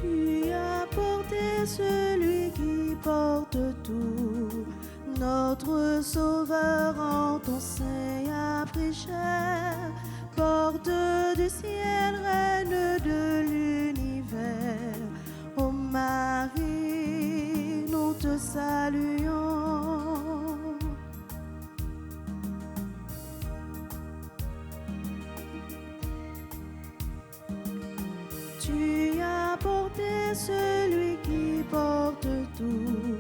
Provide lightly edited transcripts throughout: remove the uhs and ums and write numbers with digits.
Tu as porté celui qui porte tout, notre Sauveur en ton sein a pris chair. Porte du ciel, reine de l'univers, ô Marie, nous te saluons. Tu as porté celui qui porte tout,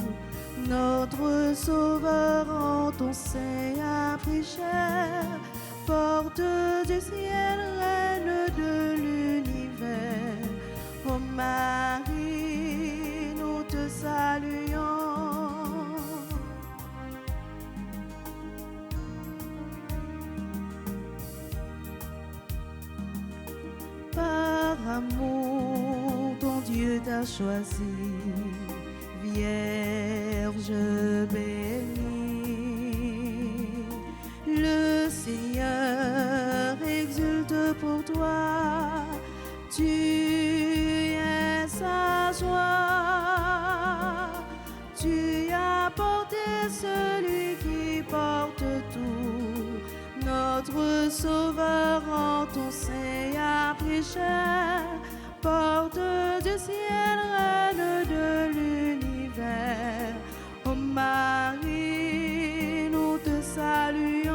notre Sauveur en ton sein a pris chair. Porte du ciel, reine de l'univers, ô Marie, nous te saluons. Par amour, ton Dieu t'a choisi, Vierge bénie. Le Seigneur exulte pour toi, tu es sa joie. Tu as porté celui qui porte tout, notre Sauveur en ton sein a pris chair. Porte du ciel, reine de l'univers, ô Marie, nous te saluons.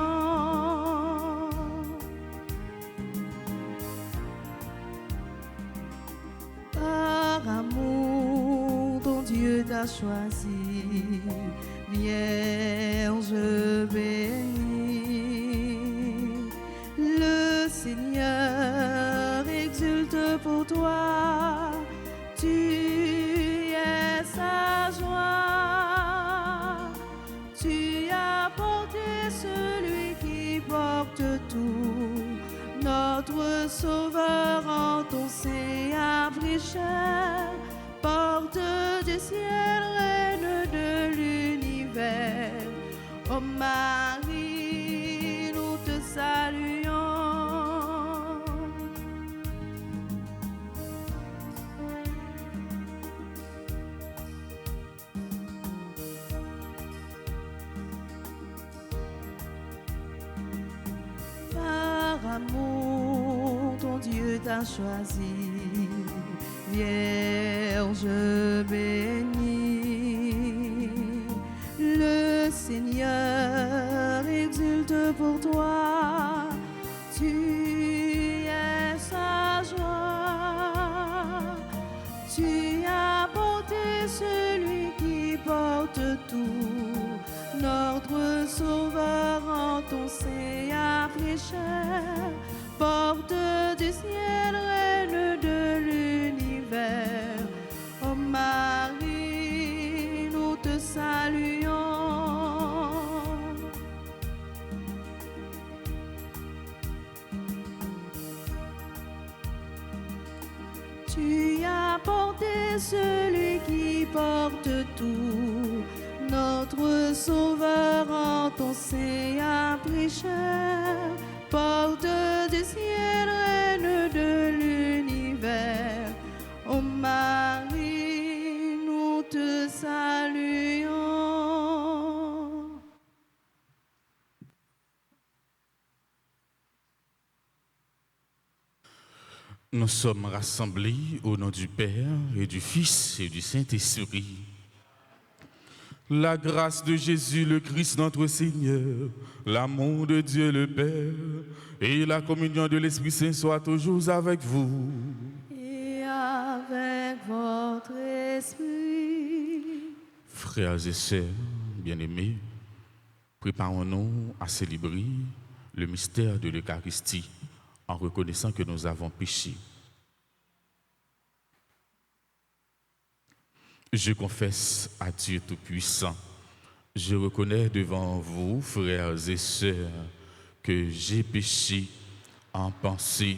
Par amour, ton Dieu t'a choisi, Vierge bénie. Le Seigneur exulte pour toi, tu es sa joie. Tu as porté celui qui porte tout, notre Sauveur en ton sein a pris chair. Porte du ciel, reine de l'univers, ô Marie, nous te saluons. Par amour, ton Dieu t'a choisi, Vierge bénie. Le Seigneur exulte pour toi, tu es sa joie. Tu as porté celui qui porte tout, notre Sauveur en ton sein a pris chair. Porte du ciel, reine de l'univers, ô Marie, nous te saluons. Tu as porté celui qui porte tout, notre Sauveur en ton sein a pris chair. Porte du ciel, reine de l'univers, ô Marie, nous te saluons. Nous sommes rassemblés au nom du Père et du Fils et du Saint-Esprit. La grâce de Jésus le Christ notre Seigneur, l'amour de Dieu le Père et la communion de l'Esprit Saint soient toujours avec vous. Et avec votre esprit. Frères et sœurs bien-aimés, préparons-nous à célébrer le mystère de l'Eucharistie en reconnaissant que nous avons péché. Je confesse à Dieu Tout-Puissant, je reconnais devant vous, frères et sœurs, que j'ai péché en pensée,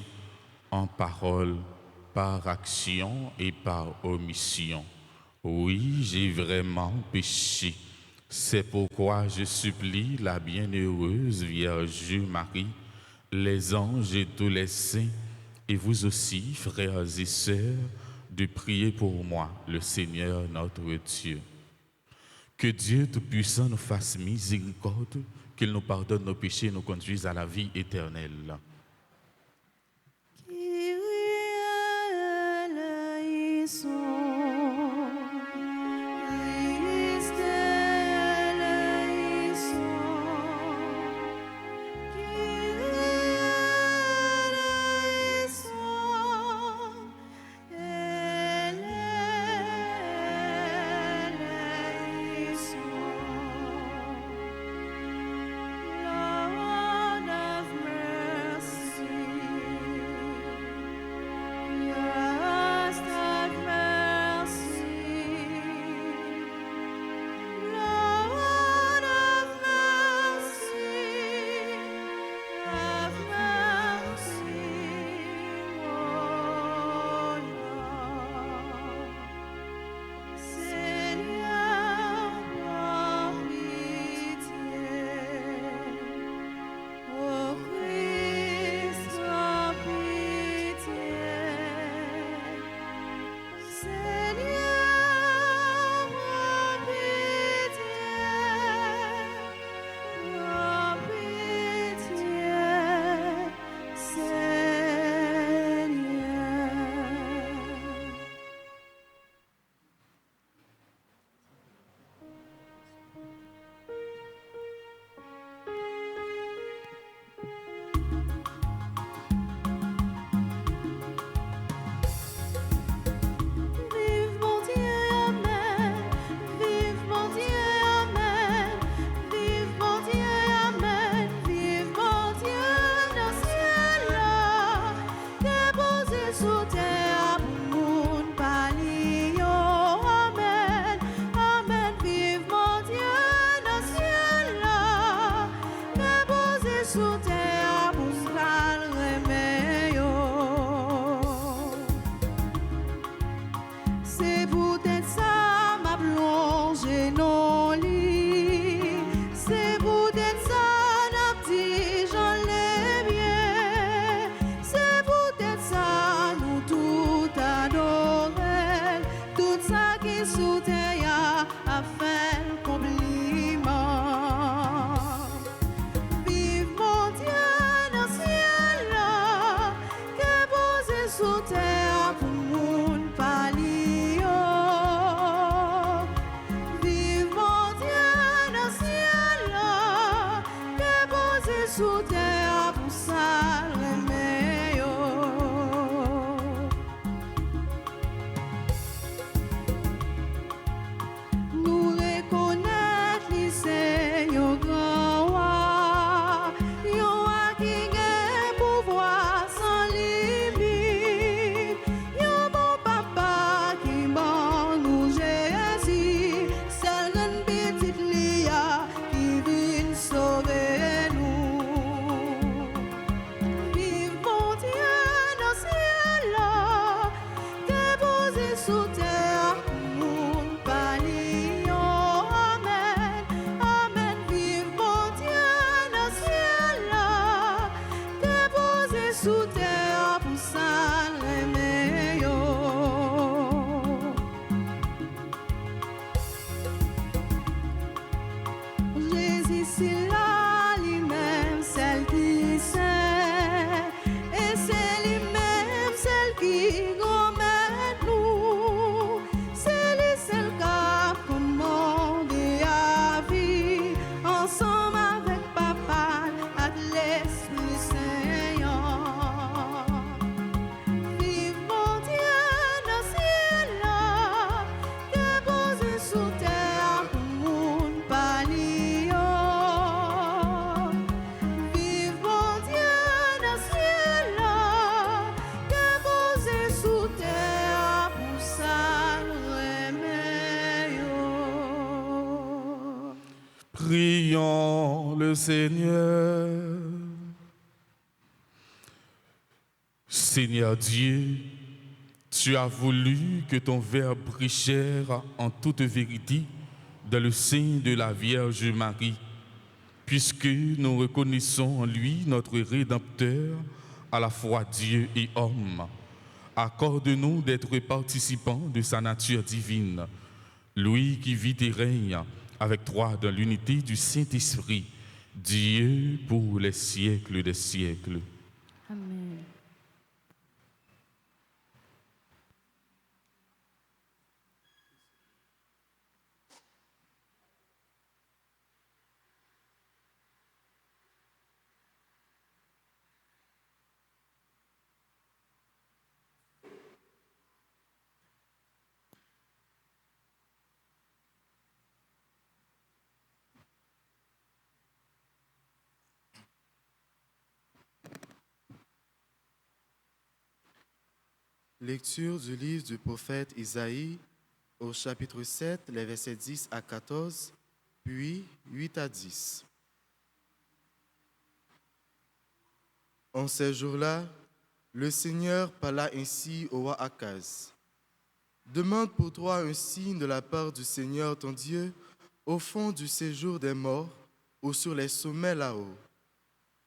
en parole, par action et par omission. Oui, j'ai vraiment péché. C'est pourquoi je supplie la bienheureuse Vierge Marie, les anges et tous les saints, et vous aussi, frères et sœurs, de prier pour moi, le Seigneur notre Dieu. Que Dieu Tout-Puissant nous fasse miséricorde, qu'il nous pardonne nos péchés et nous conduise à la vie éternelle. Prions le Seigneur. Seigneur Dieu, tu as voulu que ton Verbe prêchère en toute vérité dans le sein de la Vierge Marie, puisque nous reconnaissons en lui notre Rédempteur, à la fois Dieu et homme. accorde-nous d'être participants de sa nature divine. Lui qui vit et règne avec toi dans l'unité du Saint-Esprit, Dieu pour les siècles des siècles. Amen. Lecture du livre du prophète Isaïe au chapitre 7, les versets 10 à 14, puis 8 à 10. En ces jours-là, le Seigneur parla ainsi au roi Akaz. Demande pour toi un signe de la part du Seigneur ton Dieu au fond du séjour des morts ou sur les sommets là-haut.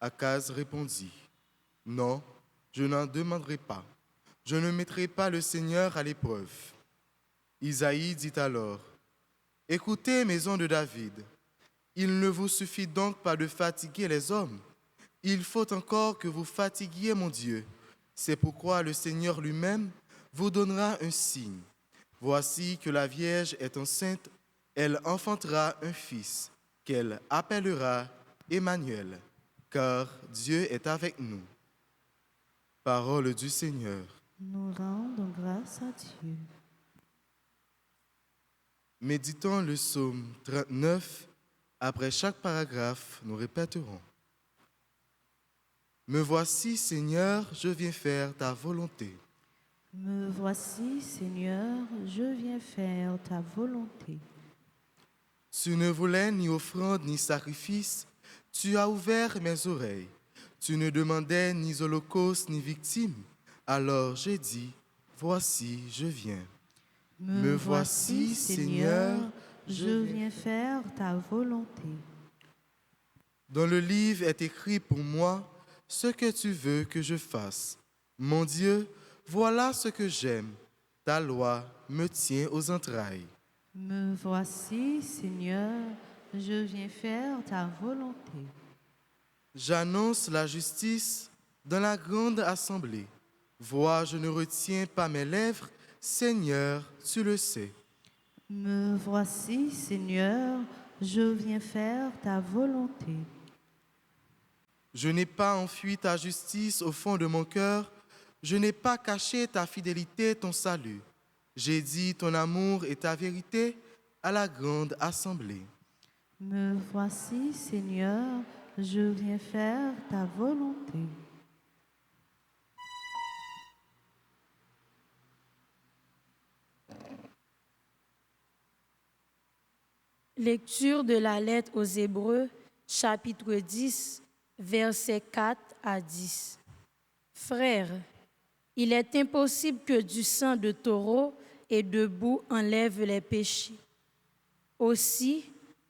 Akaz répondit, non, je n'en demanderai pas. Je ne mettrai pas le Seigneur à l'épreuve. Isaïe dit alors, écoutez, maison de David, il ne vous suffit donc pas de fatiguer les hommes. Il faut encore que vous fatiguiez mon Dieu. C'est pourquoi le Seigneur lui-même vous donnera un signe. Voici que la Vierge est enceinte, elle enfantera un fils, qu'elle appellera Emmanuel, car Dieu est avec nous. Parole du Seigneur. Nous rendons grâce à Dieu. Méditons le psaume 39. Après chaque paragraphe, nous répéterons. Me voici, Seigneur, je viens faire ta volonté. Me voici, Seigneur, je viens faire ta volonté. Tu ne voulais ni offrande ni sacrifice, tu as ouvert mes oreilles. Tu ne demandais ni holocauste ni victime. Alors j'ai dit, voici, je viens. Me voici, Seigneur, je viens faire ta volonté. Dans le livre est écrit pour moi ce que tu veux que je fasse. Mon Dieu, voilà ce que j'aime. Ta loi me tient aux entrailles. Me voici, Seigneur, je viens faire ta volonté. J'annonce la justice dans la grande assemblée. Vois, je ne retiens pas mes lèvres, Seigneur, tu le sais. Me voici, Seigneur, je viens faire ta volonté. Je n'ai pas enfui ta justice au fond de mon cœur, je n'ai pas caché ta fidélité, ton salut. J'ai dit ton amour et ta vérité à la grande assemblée. Me voici, Seigneur, je viens faire ta volonté. Lecture de la lettre aux Hébreux, chapitre 10, versets 4 à 10. Frères, il est impossible que du sang de taureau et de boue enlève les péchés. Aussi,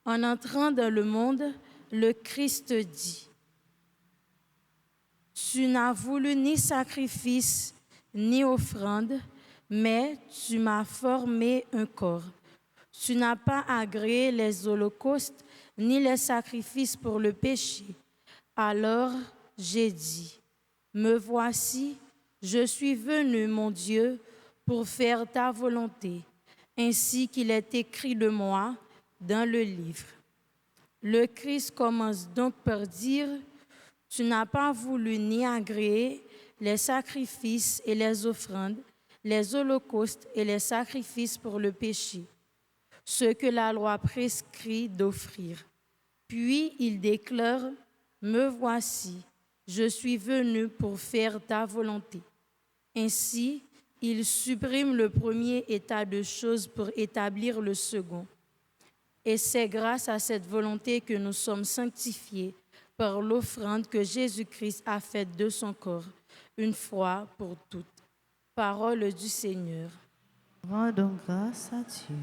en entrant dans le monde, le Christ dit, « Tu n'as voulu ni sacrifice, ni offrande, mais tu m'as formé un corps. Tu n'as pas agréé les holocaustes, ni les sacrifices pour le péché. Alors j'ai dit, me voici, je suis venu, mon Dieu, pour faire ta volonté, ainsi qu'il est écrit de moi dans le livre. » Le Christ commence donc par dire, tu n'as pas voulu ni agréer les sacrifices et les offrandes, les holocaustes et les sacrifices pour le péché, ce que la loi prescrit d'offrir. Puis il déclare, me voici, je suis venu pour faire ta volonté. Ainsi, il supprime le premier état de choses pour établir le second. Et c'est grâce à cette volonté que nous sommes sanctifiés par l'offrande que Jésus-Christ a faite de son corps, une fois pour toutes. Parole du Seigneur. Rendons grâce à Dieu.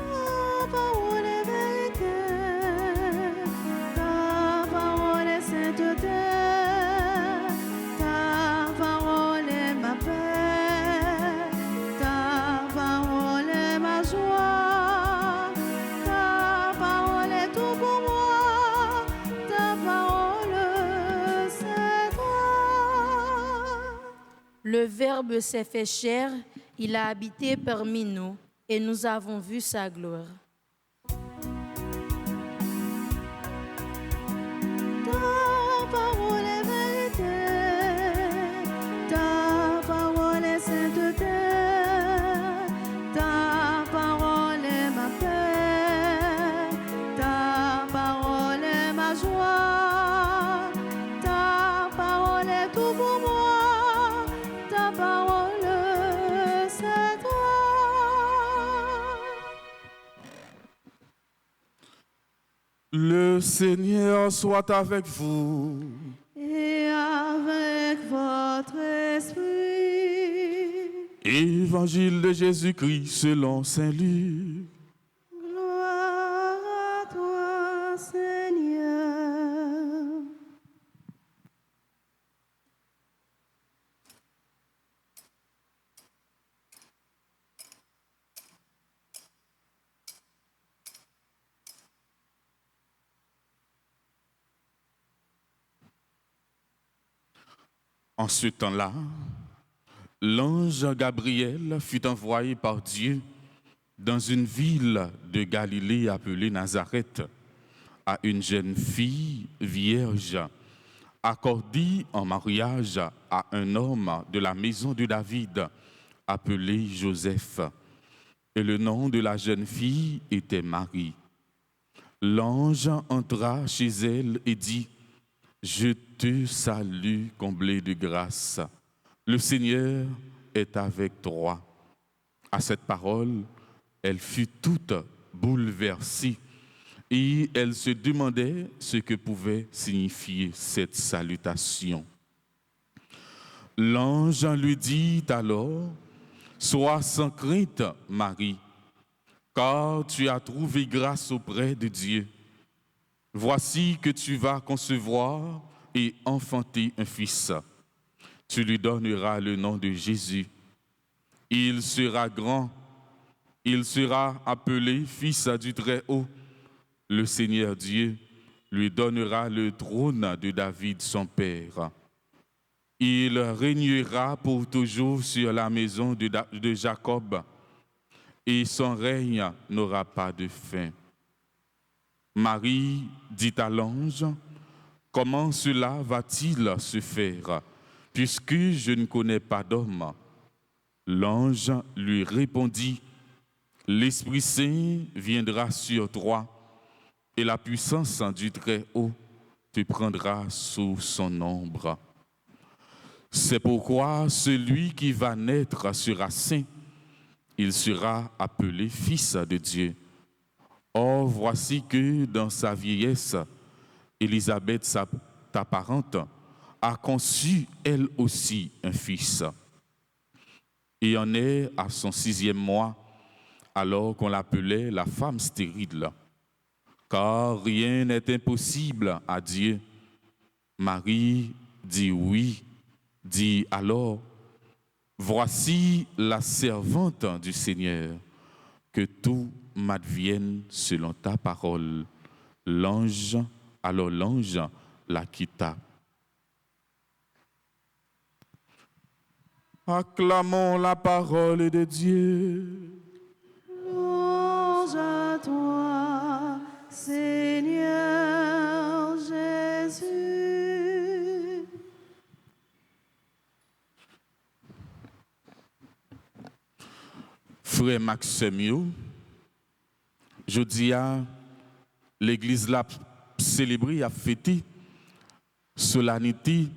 Ta parole Le Verbe s'est fait chair, il a habité parmi nous, et nous avons vu sa gloire. Ta parole est vérité, ta parole est sainteté, ta parole est ma paix, ta parole est ma joie, ta parole est tout pour moi, ta parole c'est toi. Le Seigneur soit avec vous. Et avec votre esprit. Évangile de Jésus-Christ selon Saint Luc. Gloire à toi, Seigneur. En ce temps-là, l'ange Gabriel fut envoyé par Dieu dans une ville de Galilée appelée Nazareth à une jeune fille vierge, accordée en mariage à un homme de la maison de David appelé Joseph. Et le nom de la jeune fille était Marie. L'ange entra chez elle et dit: Je te salue, comblée de grâce. Le Seigneur est avec toi. À cette parole, elle fut toute bouleversée et elle se demandait ce que pouvait signifier cette salutation. L'ange lui dit alors: Sois sans crainte, Marie, car tu as trouvé grâce auprès de Dieu. Voici que tu vas concevoir et enfanter un fils. Tu lui donneras le nom de Jésus. Il sera grand, il sera appelé Fils du Très-Haut. Le Seigneur Dieu lui donnera le trône de David, son père. Il régnera pour toujours sur la maison de Jacob, et son règne n'aura pas de fin. Marie dit à l'ange: Comment cela va-t-il se faire, puisque je ne connais pas d'homme? L'ange lui répondit: L'Esprit Saint viendra sur toi, et la puissance du Très-Haut te prendra sous son ombre. C'est pourquoi celui qui va naître sera saint, il sera appelé Fils de Dieu. Or, voici que dans sa vieillesse, Élisabeth, ta parente, a conçu elle aussi un fils. Et en est à son 6e mois, alors qu'on l'appelait la femme stérile. Car rien n'est impossible à Dieu. Marie dit oui, dit alors: Voici la servante du Seigneur, que tout m'advienne selon ta parole. Alors l'ange la quitta. Acclamons la parole de Dieu. Louange à toi, Seigneur Jésus. Frère Maxime, je dis à l'Église l'a célébré, a fêté solennité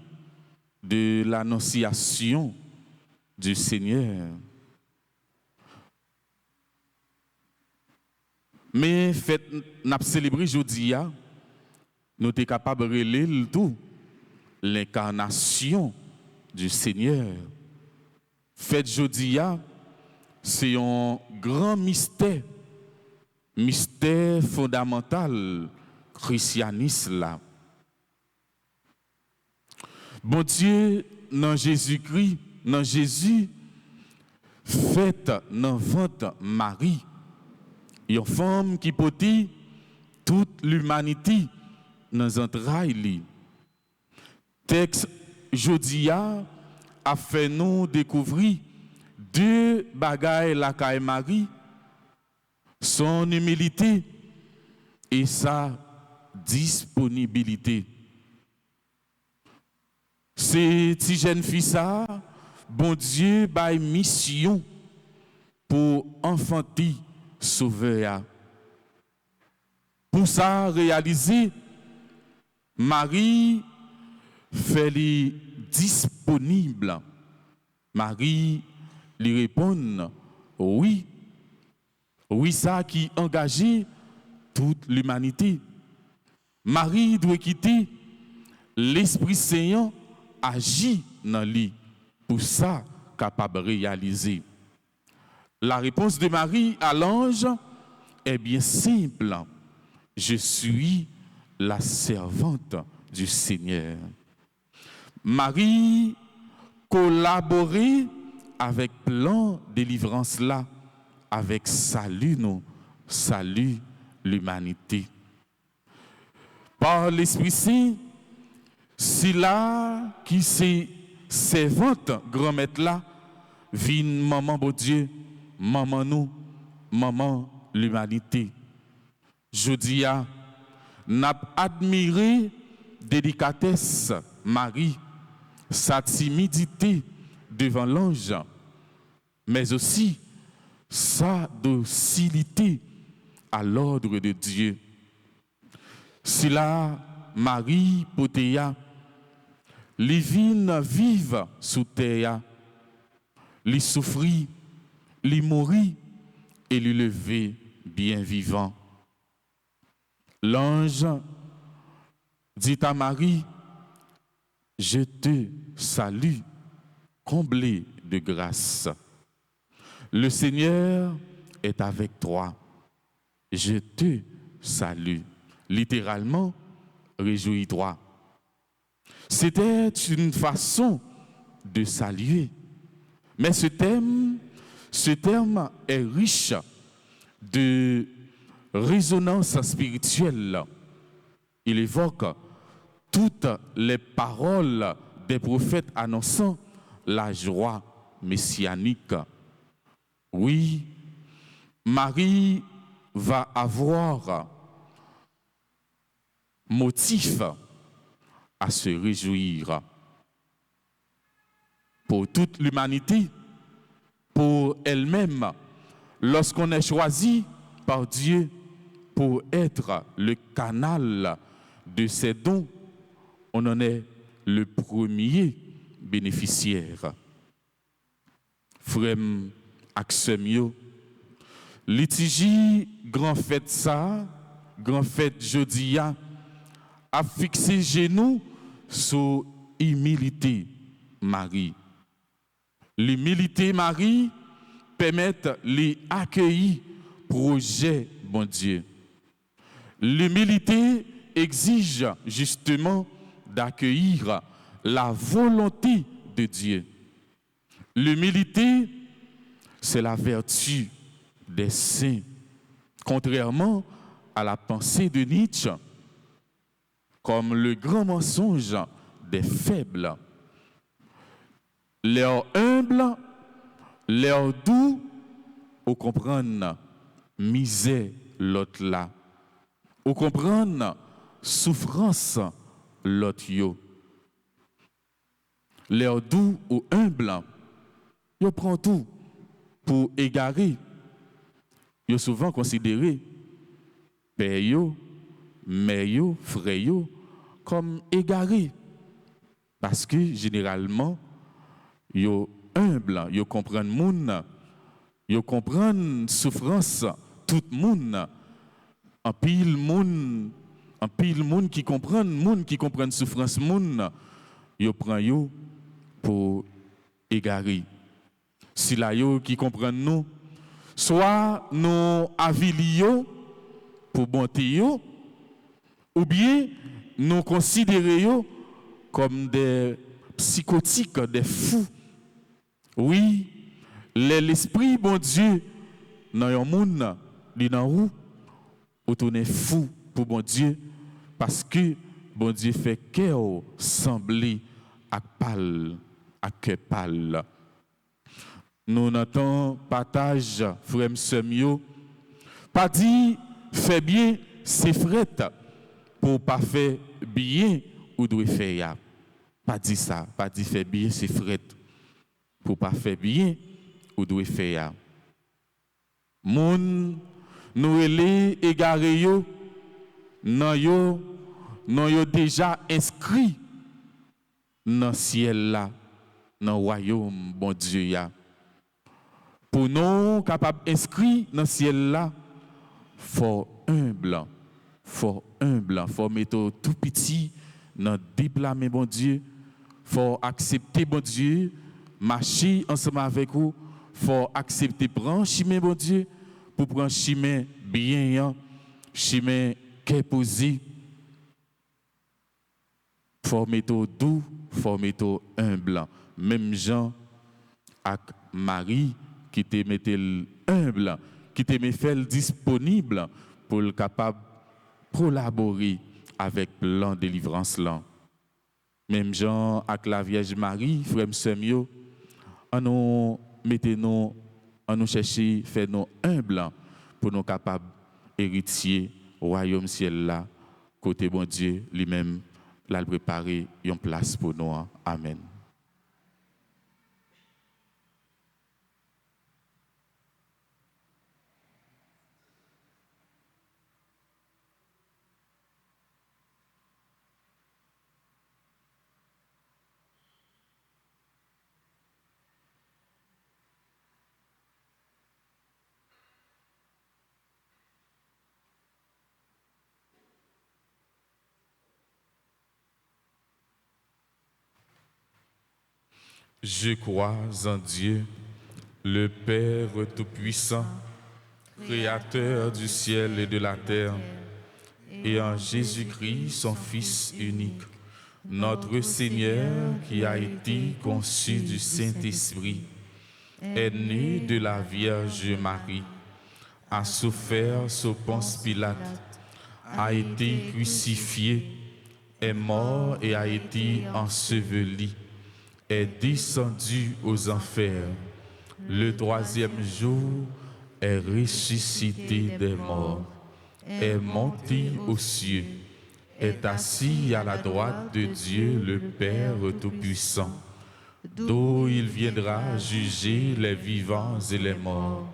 de l'annonciation du Seigneur. Mais fête n'a célébré jeudi, nous sommes capables de relayer tout l'incarnation du Seigneur. Fête jeudi, c'est un grand mystère fondamental christianisme là. Bon Dieu, dans Jésus-Christ, dans Jésus, fête dans ventre Marie, une femme qui porte toute l'humanité dans les entrailles. Texte jodia a fait nous découvrir deux bagailles la caille Marie, son humilité et sa disponibilité. C'est petit jeune fille ça, bon Dieu bail mission pour enfanter sauveur. Pour ça réaliser, Marie fait les disponible. Marie lui répond oui. Oui, ça qui engage toute l'humanité. Marie doit quitter l'Esprit Saint agit dans lui pour ça capable de réaliser. La réponse de Marie à l'ange est bien simple. Je suis la servante du Seigneur. Marie collaborait avec plan délivrance là, avec salut nous, salut l'humanité. Par l'Esprit Saint, c'est là qui s'est servante grand-mère là, vient maman bon Dieu, maman nous, maman l'humanité. Je dis à n'a admiré délicatesse Marie, sa timidité devant l'ange, mais aussi sa docilité à l'ordre de Dieu. Si là, Marie Potéa, les vignes vivent sous terre, les souffrir, les mourir et les lever bien vivant. L'ange dit à Marie, je te salue, comblée de grâce. Le Seigneur est avec toi. Je te salue. Littéralement, réjouis-toi. C'était une façon de saluer. Mais ce terme est riche de résonance spirituelle. Il évoque toutes les paroles des prophètes annonçant la joie messianique. Oui, Marie va avoir motif à se réjouir. Pour toute l'humanité, pour elle-même, lorsqu'on est choisi par Dieu pour être le canal de ses dons, on en est le premier bénéficiaire. Frère Axemio, litige grand fête ça, grand fête jodia, a fixé genoux sur humilité Marie. L'humilité Marie permet les accueillir projet bon Dieu. L'humilité exige justement d'accueillir la volonté de Dieu. L'humilité, c'est la vertu des saints, contrairement à la pensée de Nietzsche, comme le grand mensonge des faibles. L'air humble, l'air doux, au comprendre misère l'autre là, au comprendre souffrance l'autre yo. L'air doux ou humble, yo prend tout pour égarer. Yo souvent considéré père yo, mère yo, frère yo comme égaré parce que généralement yo humble, yo comprend moun, yo comprend souffrance tout moun. En pile moun qui comprend souffrance moun, yo prend yo pour égarer. Si la yo qui comprend nous, soit nous avilio pour bonté yo, ou bien nous considérons comme des psychotiques, des fous. Oui, l'esprit bon Dieu dans un monde, il dans où on tourne fou pour bon Dieu parce que bon Dieu fait cœur sembler à pâle à cœur pâle. Nous n'entendons partage, frère Semio, pas dit fais bien, c'est fret pour pas faire bien ou doit faire. Pas dit ça, pas dit fais bien, c'est fret pour pas faire bien ou doit faire. Moun nous relé égaré yo non yo déjà inscrit dans ciel là, dans royaume bon Dieu ya. Pour nous capables inscrits dans ciel là, faut humble, faut mettre tout petit dans déplamer bon Dieu, faut accepter bon Dieu, marcher ensemble avec vous, faut accepter prendre chemin bon Dieu pour prendre chemin bien, chemin qui est posé. Faut mettre doux, faut mettre humble. Même Jean avec Marie qui te mettait humble, qui te fait disponible pour le capable collaborer avec plan délivrance là. Même Jean avec la Vierge Marie, frère Semio, on nous mettez-nous, on nous chercher faire nous humbles pour nous capables héritier royaume ciel là, côté bon Dieu lui-même l'a préparé une place pour nous. Amen. Je crois en Dieu, le Père Tout-Puissant, Créateur du ciel et de la terre, et en Jésus-Christ, son Fils unique, notre Seigneur qui a été conçu du Saint-Esprit, est né de la Vierge Marie, a souffert sous Ponce Pilate, a été crucifié, est mort et a été enseveli, est descendu aux enfers. Le troisième jour est ressuscité des morts, est monté aux cieux, est assis à la droite de Dieu le Père Tout-Puissant, d'où il viendra juger les vivants et les morts.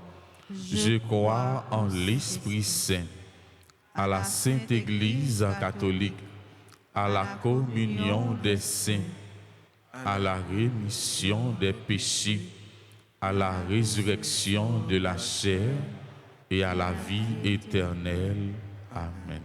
Je crois en l'Esprit Saint, à la Sainte Église catholique, à la communion des saints, à la rémission des péchés, à la résurrection de la chair et à la vie éternelle. Amen.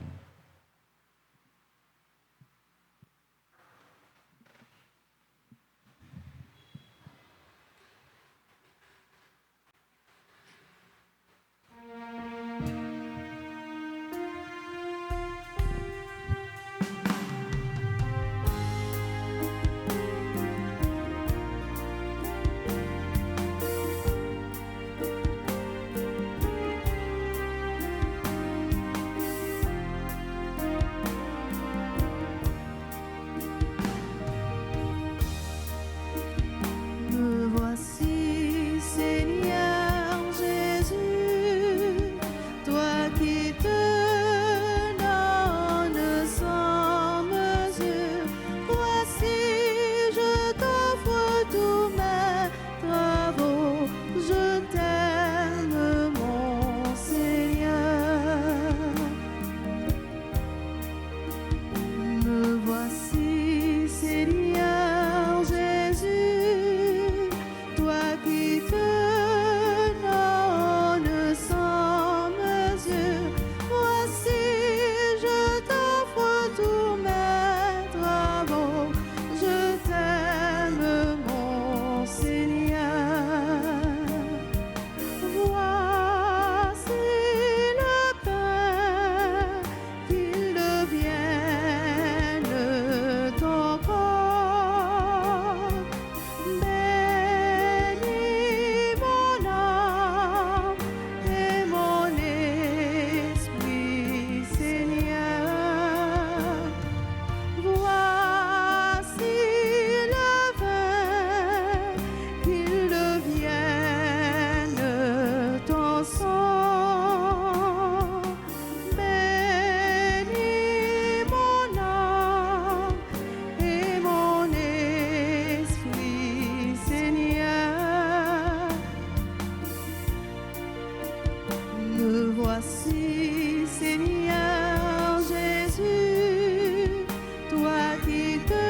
voici, Seigneur Jésus, toi qui te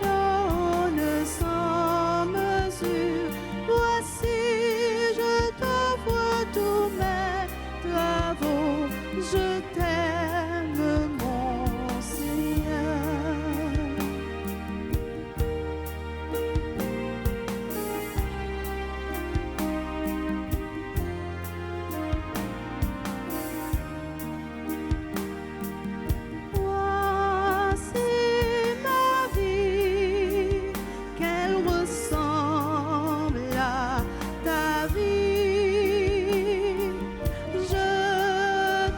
donnes sans mesure. Voici, je t'offre tous mes travaux, je t'aime, mon Seigneur. Voici ma vie, qu'elle ressemble à ta vie. Je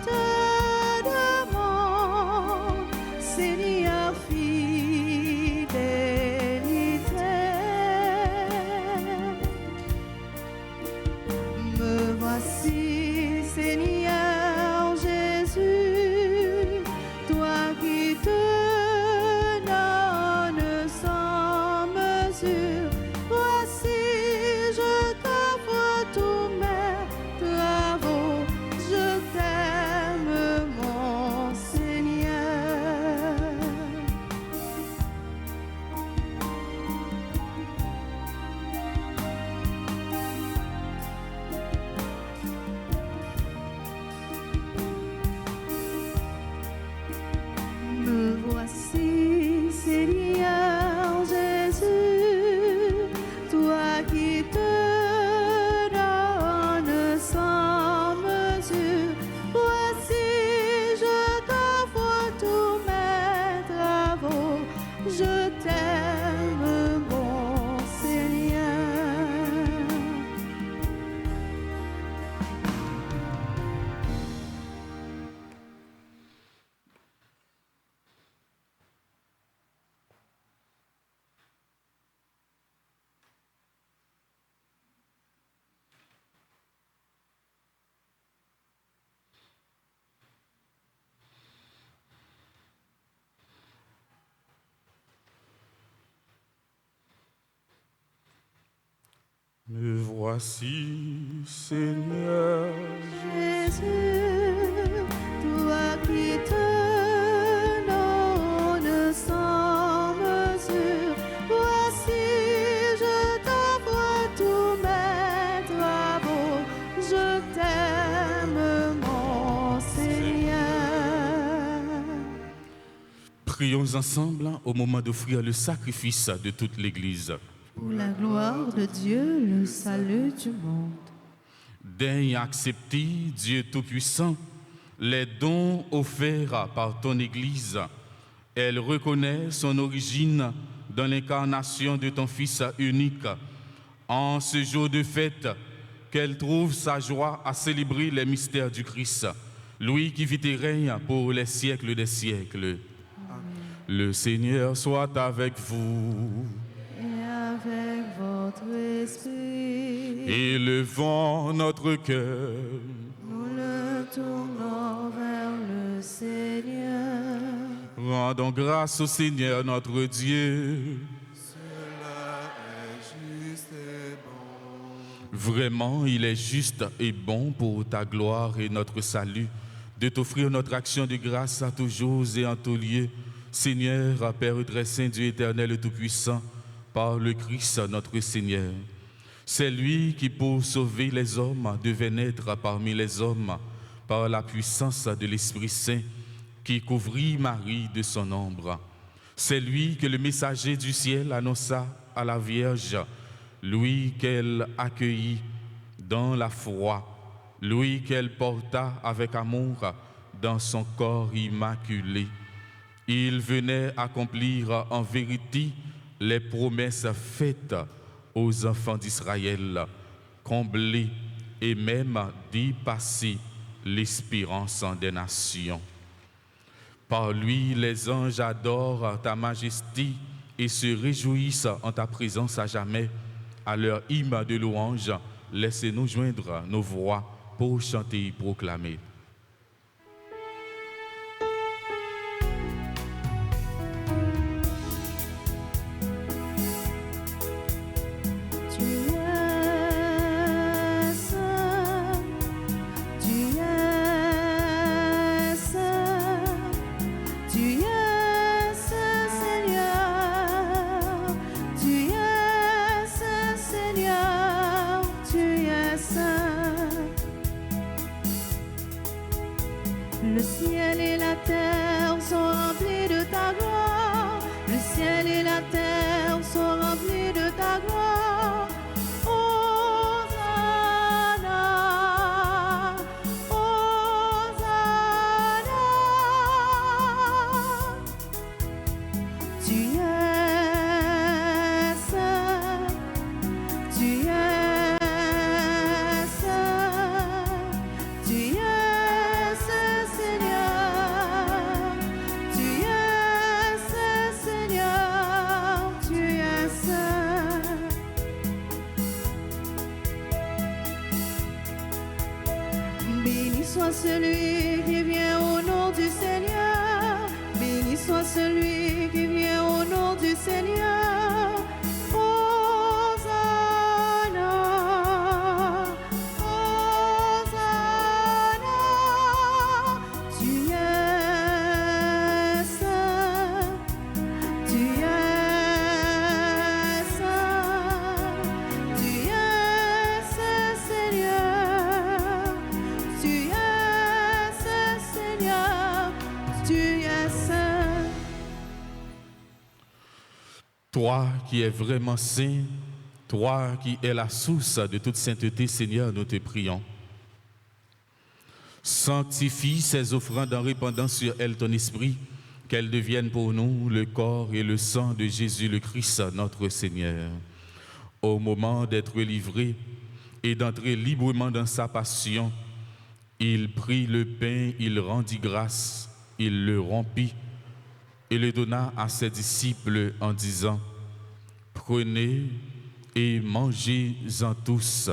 te demande, Seigneur, fidélité. Me voici, Seigneur Jésus, toi qui te donnes sans mesure. Voici, je t'offre tous mes travaux, je t'aime, mon Seigneur. Me voici, Seigneur Jésus, toi qui te donnes sans mesure. Voici, je t'offre tous mes travaux, je t'aime, mon Seigneur. Me voici, Seigneur. Jésus, toi qui te donnes sans mesure, voici, je t'offre tous mes travaux, je t'aime, mon Seigneur. Prions ensemble au moment d'offrir le sacrifice de toute l'Église. Pour la gloire de Dieu, le salut du monde. Daigne accepter, Dieu Tout-Puissant, les dons offerts par ton Église. Elle reconnaît son origine dans l'incarnation de ton Fils unique. En ce jour de fête, qu'elle trouve sa joie à célébrer les mystères du Christ, lui qui vit et règne pour les siècles des siècles. Le Seigneur soit avec vous. Et avec votre esprit, Élevons notre cœur. nous le tournons vers le Seigneur. Rendons grâce au Seigneur notre Dieu. Cela est juste et bon. Vraiment, il est juste et bon pour ta gloire et notre salut de t'offrir notre action de grâce à toujours et en tout lieu. Seigneur, Père très saint, Dieu éternel et tout-puissant, par le Christ notre Seigneur. C'est lui qui, pour sauver les hommes, devait naître parmi les hommes par la puissance de l'Esprit Saint qui couvrit Marie de son ombre. C'est lui que le messager du ciel annonça à la Vierge, lui qu'elle accueillit dans la foi, lui qu'elle porta avec amour dans son corps immaculé. Il venait accomplir en vérité les promesses faites aux enfants d'Israël, combler et même dépasser l'espérance des nations. Par lui, les anges adorent ta majesté et se réjouissent en ta présence à jamais. À leur hymne de louange, laissez-nous joindre nos voix pour chanter et proclamer. Tu es saint, tu es Le ciel et la terre sont remplis de ta gloire. Le ciel et la terre sont remplis de ta gloire. Hosanna, Hosanna. Tu es saint, tu es saint, tu es saint Seigneur, tu es saint Seigneur, tu es saint. Béni soit celui qui vient au nom du Seigneur, béni soit celui qui vient au nom du Seigneur. Hosanna, Hosanna. Tu es saint, tu es saint, tu es saint Seigneur, tu es saint Seigneur, tu es saint. Toi qui es vraiment saint, toi qui es la source de toute sainteté, Seigneur, nous te prions. Sanctifie ces offrandes en répandant sur elles ton esprit, qu'elles deviennent pour nous le corps et le sang de Jésus le Christ, notre Seigneur. Au moment d'être livré et d'entrer librement dans sa passion, il prit le pain, il rendit grâce, il le rompit et le donna à ses disciples en disant: Prenez et mangez-en tous,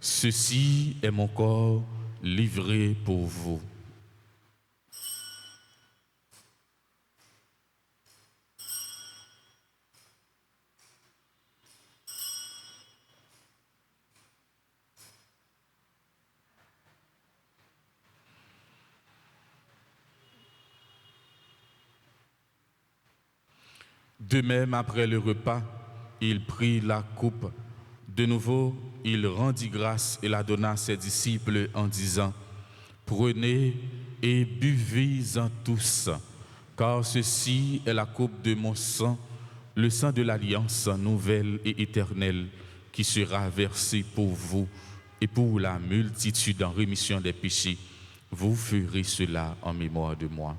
ceci est mon corps livré pour vous. De même, après le repas, il prit la coupe. De nouveau, il rendit grâce et la donna à ses disciples en disant: Prenez et buvez-en tous, car ceci est la coupe de mon sang, le sang de l'alliance nouvelle et éternelle, qui sera versé pour vous et pour la multitude en rémission des péchés. Vous ferez cela en mémoire de moi.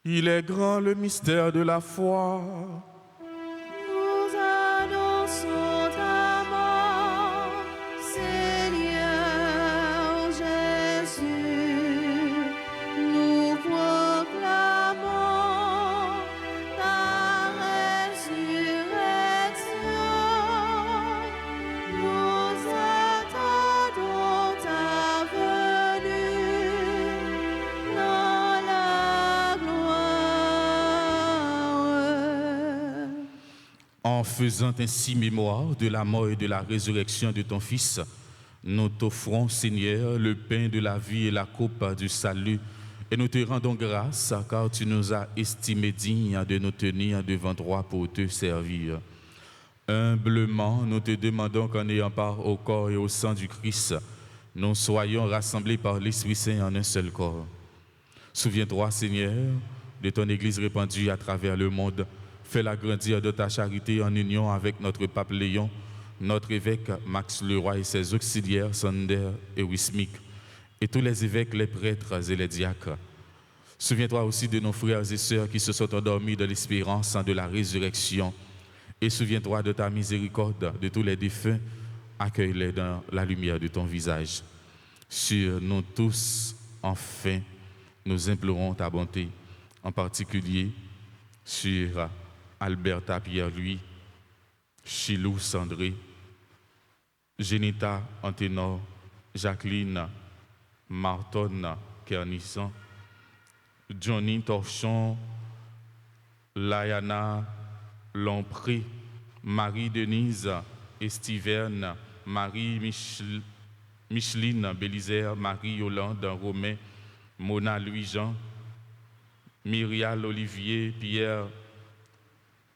Il est grand le mystère de la foi. Nous annonçons ta mort, Seigneur Jésus. Nous proclamons ta résurrection. Nous attendons ta venue dans la gloire. En faisant ainsi mémoire de la mort et de la résurrection de ton Fils, nous t'offrons, Seigneur, le pain de la vie et la coupe du salut, et nous te rendons grâce car tu nous as estimés dignes de nous tenir devant toi pour te servir. Humblement, nous te demandons qu'en ayant part au corps et au sang du Christ, nous soyons rassemblés par l'Esprit Saint en un seul corps. Souviens-toi, Seigneur, de ton Église répandue à travers le monde. Fais-la grandir de ta charité en union avec notre pape Léon, notre évêque Max Leroy et ses auxiliaires Sander et Wismik, et tous les évêques, les prêtres et les diacres. Souviens-toi aussi de nos frères et sœurs qui se sont endormis de l'espérance de la résurrection. Et souviens-toi de ta miséricorde, de tous les défunts, accueille-les dans la lumière de ton visage. Sur nous tous, enfin, nous implorons ta bonté, en particulier sur Alberta Pierre-Louis, Chilou Sandré, Genita Anténor, Jacqueline Marton Kernissan, Johnny Torchon, Layana Lompré, Marie-Denise Estiverne, Micheline Bélisaire, Marie-Yolande Romain, Mona Louis-Jean, Myrial Olivier, Pierre,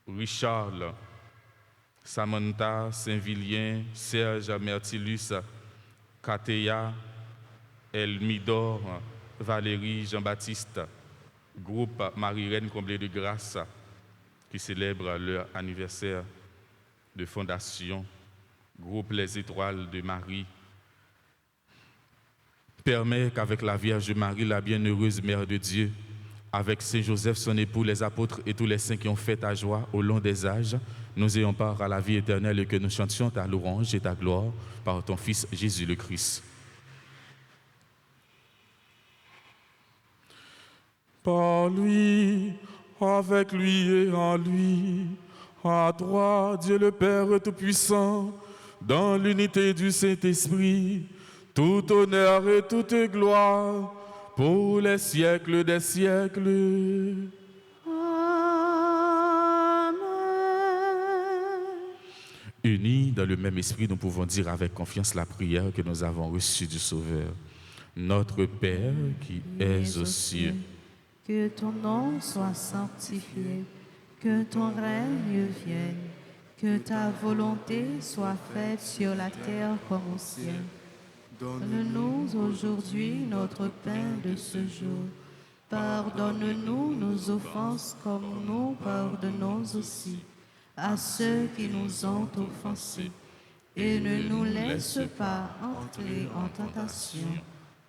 Richard, Samantha Saint-Vilien, Serge Mertilus, Kateya, Elmidor, Valérie Jean-Baptiste, groupe Marie-Reine Comblée de Grâce, qui célèbre leur anniversaire de fondation, groupe Les Étoiles de Marie. Permets qu'avec la Vierge Marie, la bienheureuse Mère de Dieu, avec Saint Joseph, son époux, les apôtres et tous les saints qui ont fait ta joie au long des âges, nous ayons part à la vie éternelle et que nous chantions ta louange et ta gloire par ton Fils Jésus le Christ. Par lui, avec lui et en lui, à toi, Dieu le Père Tout-Puissant, dans l'unité du Saint-Esprit, tout honneur et toute gloire, pour les siècles des siècles. Amen. Unis dans le même esprit, nous pouvons dire avec confiance la prière que nous avons reçue du Sauveur. Notre Père qui es aux cieux, que ton nom soit sanctifié, que ton règne vienne, que ta volonté soit faite sur la terre comme au ciel. Donne-nous aujourd'hui notre pain de ce jour. Pardonne-nous nos offenses comme nous pardonnons aussi à ceux qui nous ont offensés. Et ne nous laisse pas entrer en tentation,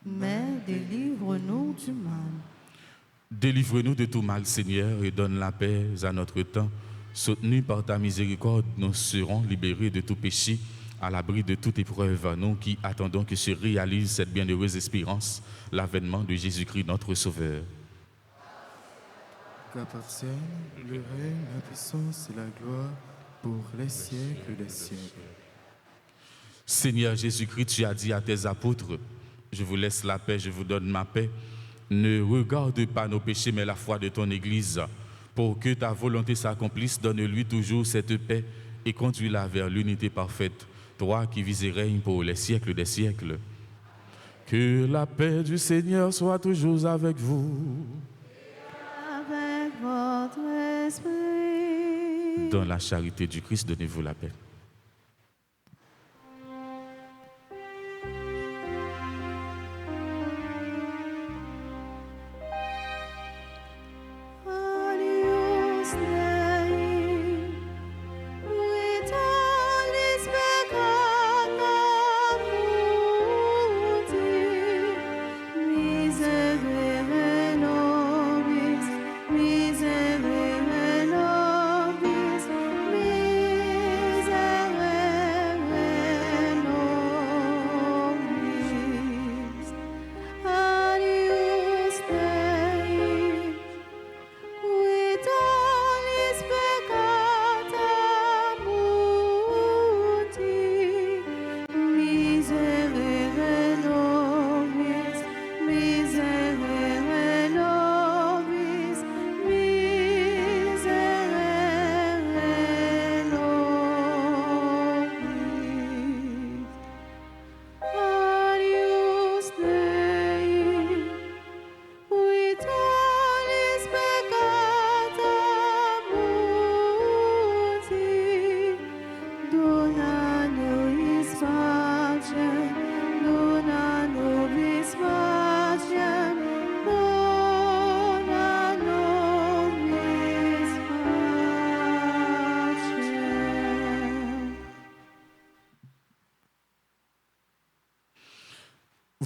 mais délivre-nous du mal. Délivre-nous de tout mal, Seigneur, et donne la paix à notre temps. Soutenus par ta miséricorde, nous serons libérés de tout péché, à l'abri de toute épreuve, nous qui attendons que se réalise cette bienheureuse espérance, l'avènement de Jésus-Christ, notre Sauveur. Qu'appartiennent le règne, la puissance et la gloire pour les siècles des siècles. Seigneur Jésus-Christ, tu as dit à tes apôtres, je vous laisse la paix, je vous donne ma paix. Ne regarde pas nos péchés, mais la foi de ton Église. Pour que ta volonté s'accomplisse, donne-lui toujours cette paix et conduis-la vers l'unité parfaite. Toi qui vis et règnes pour les siècles des siècles. Que la paix du Seigneur soit toujours avec vous. Avec votre esprit. Dans la charité du Christ, donnez-vous la paix.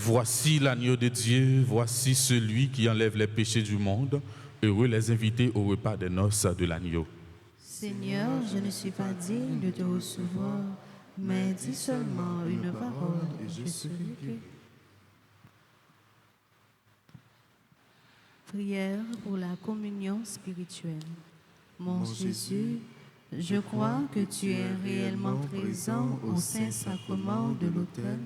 Voici l'agneau de Dieu, voici celui qui enlève les péchés du monde. Heureux les invités au repas des noces de l'agneau. Seigneur, je ne suis pas digne de te recevoir, mais dis seulement une parole et je serai guéri. Prière pour la communion spirituelle. Mon Jésus, je crois que tu es réellement présent au Saint-Sacrement de l'autel.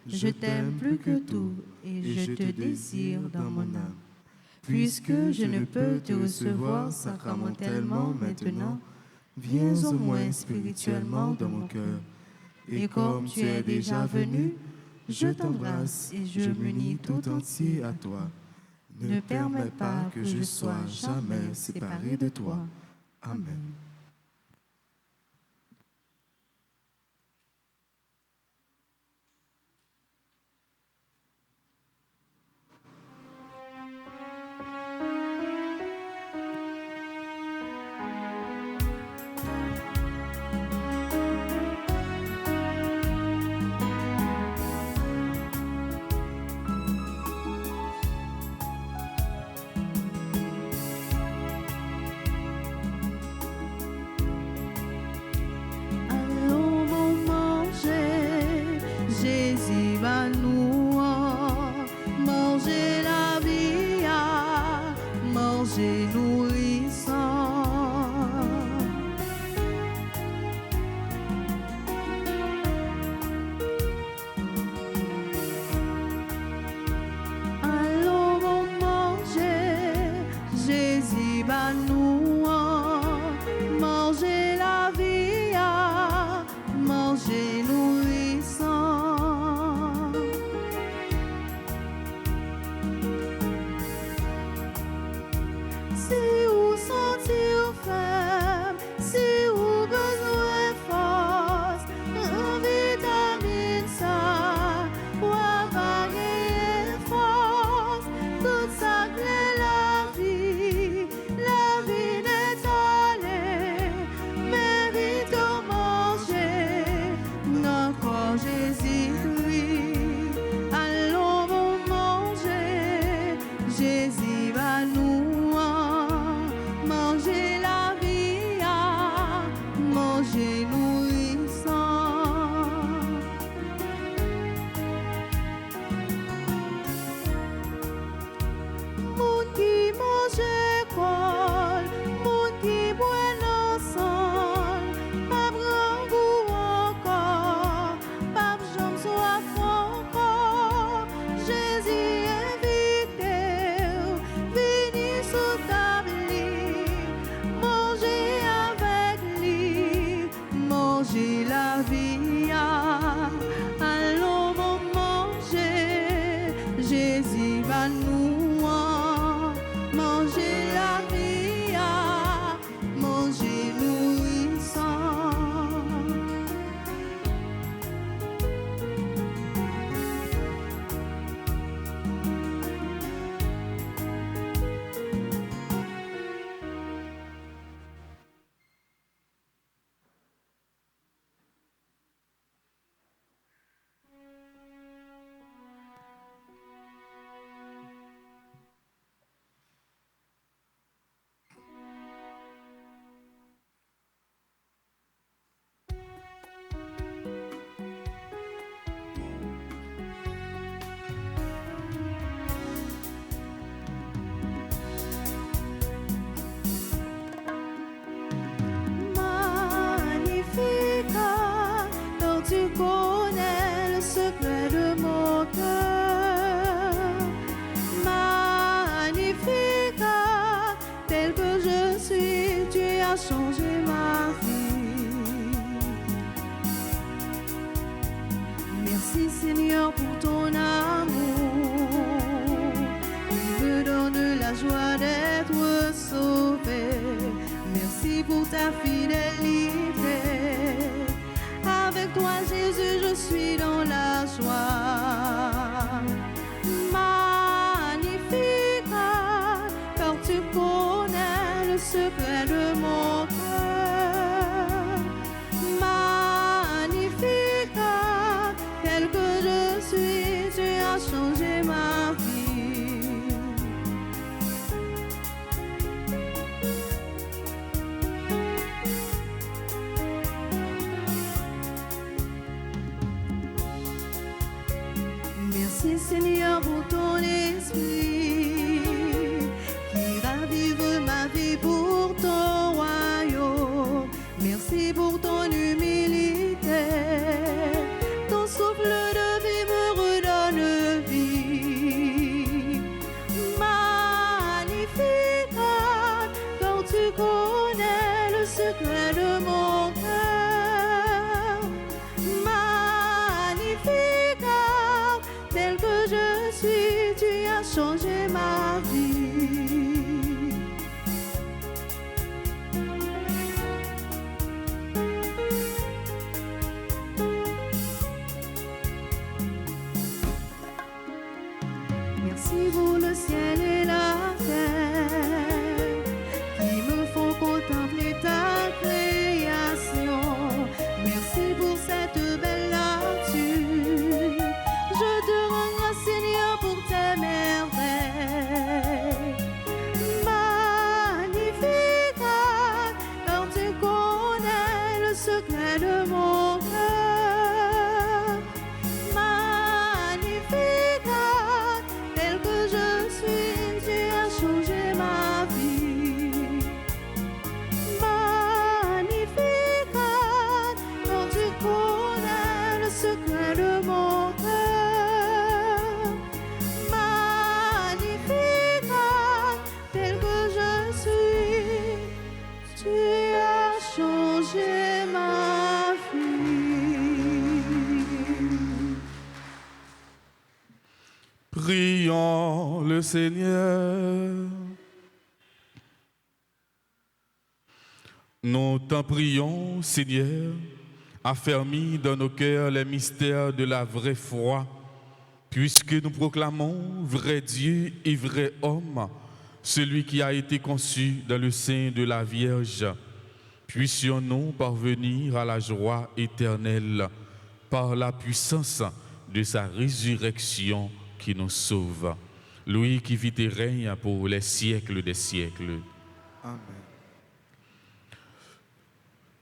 Je t'aime plus que tout et je te désire dans mon âme. Puisque je ne peux te recevoir sacramentellement maintenant, viens au moins spirituellement dans mon cœur Et comme tu es déjà venu, je t'embrasse et je m'unis tout entier à toi. Ne permets pas que je sois jamais séparé de toi. Amen. Changer ma vie. Merci Seigneur pour ton amour qui me donne la joie d'être sauvé. Merci pour ta fidélité. Avec toi Jésus je suis dans la joie. Magnifique car tu connais le secret de mon cœur. Magnifique, tel que je suis, tu as changé ma vie. Merci Seigneur pour ton esprit qui ravive ma vie pour ton royaume. Merci pour ton humilité. Ton souffle de vie me redonne vie. Magnifique, quand tu connais le secret de mon cœur. secrets de mon cœur. Magnificat, tel que je suis, tu as changé ma vie. Magnificat, quand tu connais le secret de mon cœur. Magnificat, tel que je suis, tu as changé ma vie. Prions le Seigneur. Nous t'en prions, Seigneur, affermis dans nos cœurs les mystères de la vraie foi, puisque nous proclamons vrai Dieu et vrai homme, celui qui a été conçu dans le sein de la Vierge. Puissions-nous parvenir à la joie éternelle par la puissance de sa résurrection qui nous sauve. Lui qui vit et règne pour les siècles des siècles. Amen.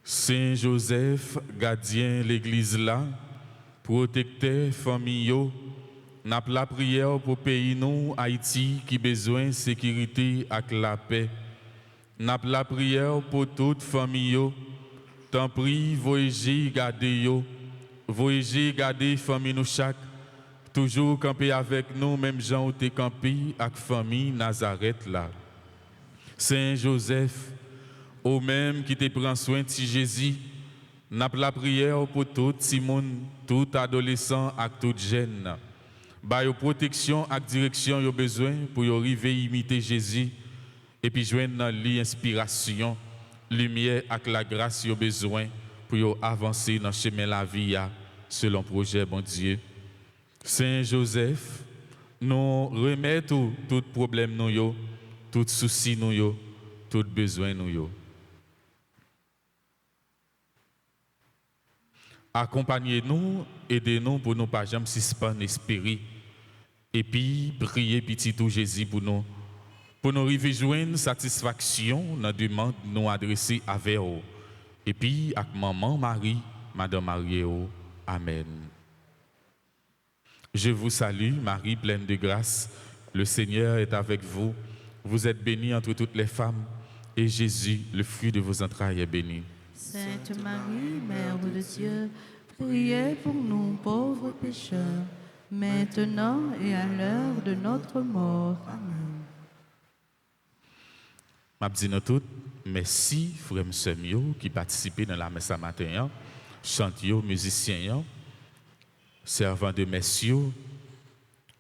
Saint Joseph, gardien l'église là, protecteur famille, n'a la prière pour pays nous Haïti qui besoin de sécurité avec la paix. N'a la prière pour toute famille. T'en prie, voyagez, gardez yo. Voyagez, gardez famille nous chaque. Toujours camper avec nous, même gens où t'es campé avec famille Nazareth là. Saint Joseph, au même qui te prend soin de Jésus, n'a la prière pour tout Simone, tout adolescent et tout jeune. Ba yo protection et direction yo besoin pour yo arriver imiter Jésus et puis joindre dans l'inspiration, lumière et la grâce yo besoin pour yo avancer dans chemin la vie selon projet bon Dieu. Saint Joseph, nous remettons tout problème nous yo, tout souci nous yo, tout besoin nous yo. Accompagnez-nous, aidez-nous pour nous pas jamais suspendre l'esprit. Et puis, priez petit tout Jésus pour nous arriver joindre satisfaction dans la demande nous adresser avec vous. Et puis, avec maman Marie, Madame Marie, Amen. Je vous salue, Marie, pleine de grâce. Le Seigneur est avec vous. Vous êtes bénie entre toutes les femmes. Et Jésus, le fruit de vos entrailles, est béni. Sainte Marie, Mère de Dieu, priez pour nous pauvres pécheurs, maintenant et à l'heure de notre mort. Amen. Je dis nous toutes, merci, frères et sœurs qui participent dans la messe matin, chanteurs, musiciens, servants de messieurs,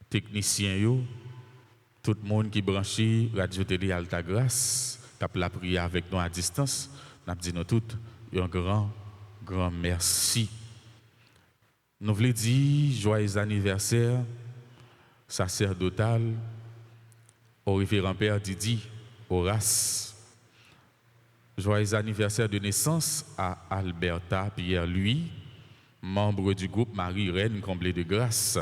techniciens, tout le monde qui branché Radio Télé Alta Grâce, qui a la prière avec nous à distance. Nous dit nous toutes un grand merci. Nous voulons dire joyeux anniversaire sacerdotal au révérend Père Didi Horace. Joyeux anniversaire de naissance à Alberta Pierre-Louis, membre du groupe Marie-Reine Comblée de Grâce.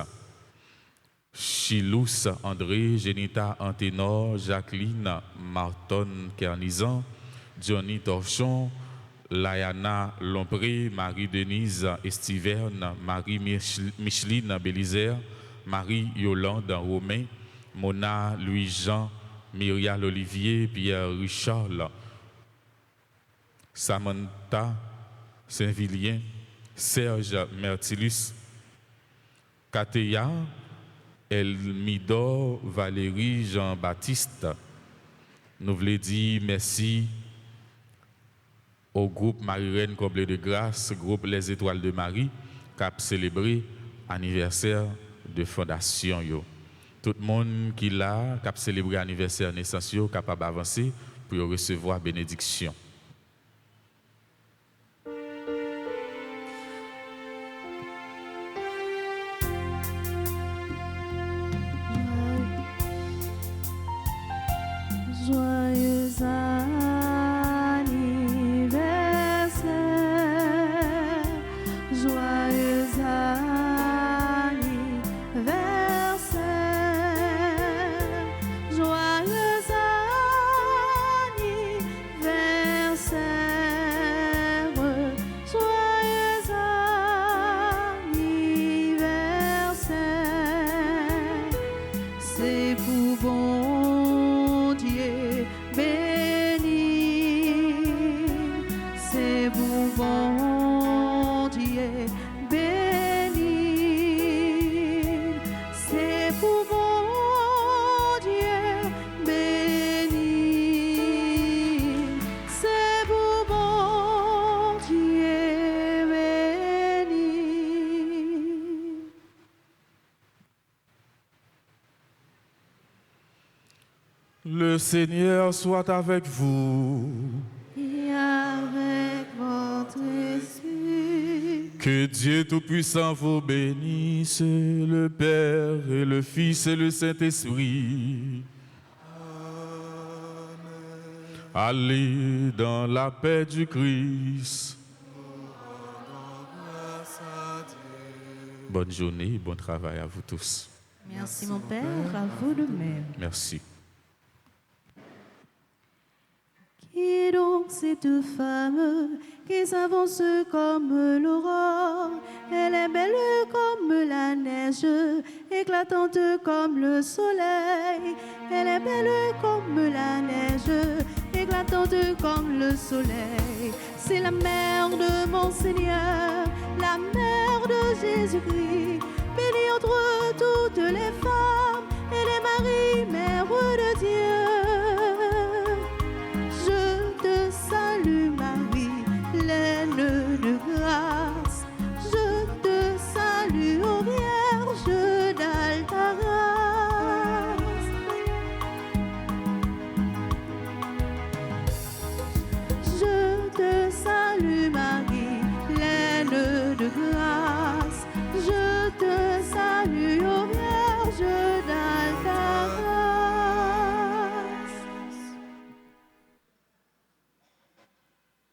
Chilous André, Génita Anténor, Jacqueline Marton Kernizan, Johnny Torchon, Layana Lompré, Marie-Denise Estiverne, Marie-Micheline Bélizer, Marie-Yolande Romain, Mona Louis-Jean, Myrial Olivier, Pierre Richard, Samantha Saint-Vilien, Serge Mertilus, Kateya, Elmidor Valérie Jean-Baptiste. Nous voulons dire merci au groupe Marie-Reine Comblée de Grâce, groupe Les Étoiles de Marie, qui a célébré l'anniversaire de fondation. Tout le monde qui l'a, qui a célébré l'anniversaire de naissance, est capable d'avancer pour recevoir bénédiction. Joyeux anniversaire, joyeux anniversaire, joyeux anniversaire. Le Seigneur soit avec vous. Et avec votre esprit. Que Dieu Tout-Puissant vous bénisse, le Père et le Fils et le Saint-Esprit. Allez dans la paix du Christ. Bonne journée, bon travail à vous tous. Merci mon Père, à vous de même. Merci. Qui est donc cette femme qui s'avance comme l'aurore? Elle est belle comme la neige, éclatante comme le soleil. Elle est belle comme la neige, éclatante comme le soleil. C'est la mère de mon Seigneur, la mère de Jésus-Christ, bénie entre toutes les femmes.